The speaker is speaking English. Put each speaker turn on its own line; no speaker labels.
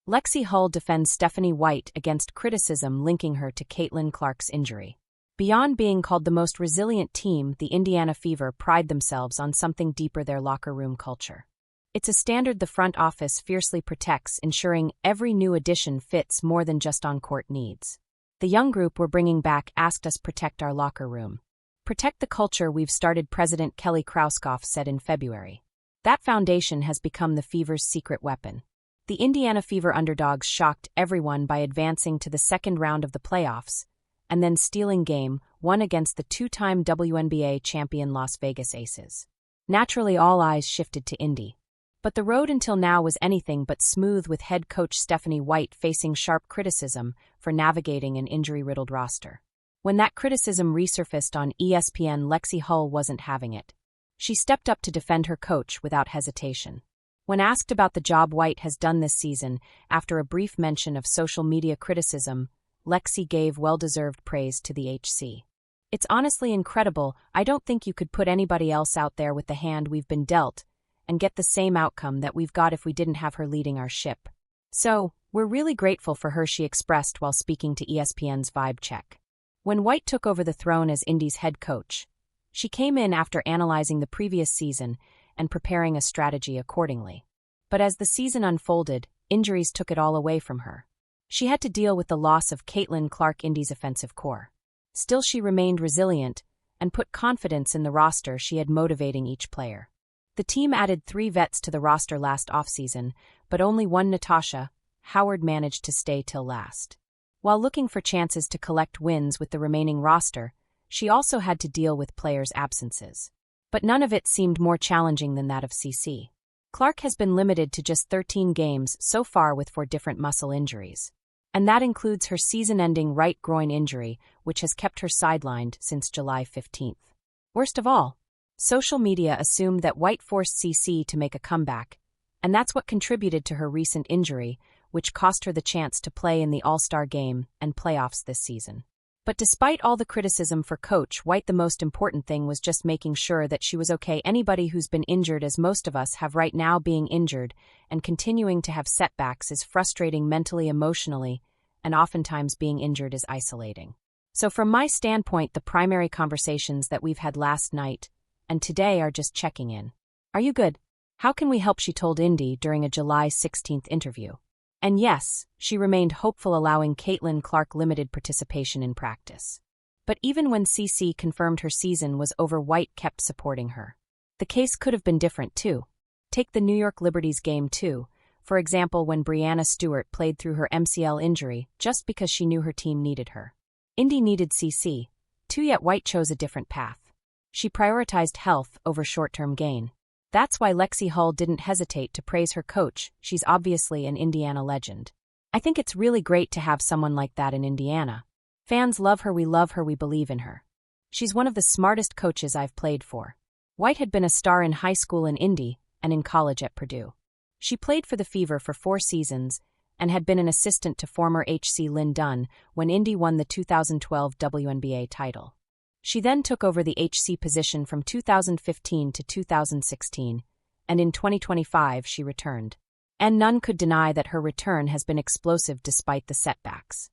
Lexie Hull defends Stephanie White against criticism linking her to Caitlin Clark's injury. Beyond being called the most resilient team, the Indiana Fever pride themselves on something deeper: their locker room culture. It's a standard the front office fiercely protects, ensuring every new addition fits more than just on-court needs. The young group we're bringing back asked us protect our locker room. Protect the culture we've started, President Kelly Krauskopf said in February. That foundation has become the Fever's secret weapon. The Indiana Fever underdogs shocked everyone by advancing to the second round of the playoffs, and then stealing Game 1 against the two-time WNBA champion Las Vegas Aces. Naturally, all eyes shifted to Indy. But the road until now was anything but smooth, with head coach Stephanie White facing sharp criticism for navigating an injury-riddled roster. When that criticism resurfaced on ESPN, Lexie Hull wasn't having it. She stepped up to defend her coach without hesitation. When asked about the job White has done this season, after a brief mention of social media criticism, Lexie gave well-deserved praise to the HC. "It's honestly incredible. I don't think you could put anybody else out there with the hand we've been dealt and get the same outcome that we've got if we didn't have her leading our ship. So, we're really grateful for her," she expressed while speaking to ESPN's Vibe Check. When White took over the throne as Indy's head coach, she came in after analyzing the previous season and preparing a strategy accordingly. But as the season unfolded, injuries took it all away from her. She had to deal with the loss of Caitlin Clark, Indy's offensive core. Still, she remained resilient and put confidence in the roster she had, motivating each player. The team added 3 vets to the roster last offseason, but only one, Natasha Howard, managed to stay till last. While looking for chances to collect wins with the remaining roster, she also had to deal with players' absences. But none of it seemed more challenging than that of CC. Clark has been limited to just 13 games so far with 4 different muscle injuries. And that includes her season-ending right groin injury, which has kept her sidelined since July 15th. Worst of all, social media assumed that White forced CC to make a comeback, and that's what contributed to her recent injury, which cost her the chance to play in the All-Star game and playoffs this season. But despite all the criticism for Coach White, the most important thing was just making sure that she was okay. Anybody who's been injured, as most of us have right now, being injured and continuing to have setbacks, is frustrating mentally, emotionally, and oftentimes being injured is isolating. So from my standpoint, the primary conversations that we've had last night and today are just checking in. "Are you good? How can we help?" she told Indy during a July 16th interview. And yes, she remained hopeful, allowing Caitlin Clark limited participation in practice. But even when CC confirmed her season was over, White kept supporting her. The case could have been different too. Take the New York Liberty's Game 2, for example, when Breanna Stewart played through her MCL injury just because she knew her team needed her. Indy needed CC too, yet White chose a different path. She prioritized health over short-term gain. That's why Lexie Hull didn't hesitate to praise her coach. She's obviously an Indiana legend. I think it's really great to have someone like that in Indiana. Fans love her, we believe in her. She's one of the smartest coaches I've played for. White had been a star in high school in Indy and in college at Purdue. She played for the Fever for 4 seasons and had been an assistant to former HC Lynn Dunn when Indy won the 2012 WNBA title. She then took over the HC position from 2015 to 2016, and in 2025 she returned. And none could deny that her return has been explosive despite the setbacks.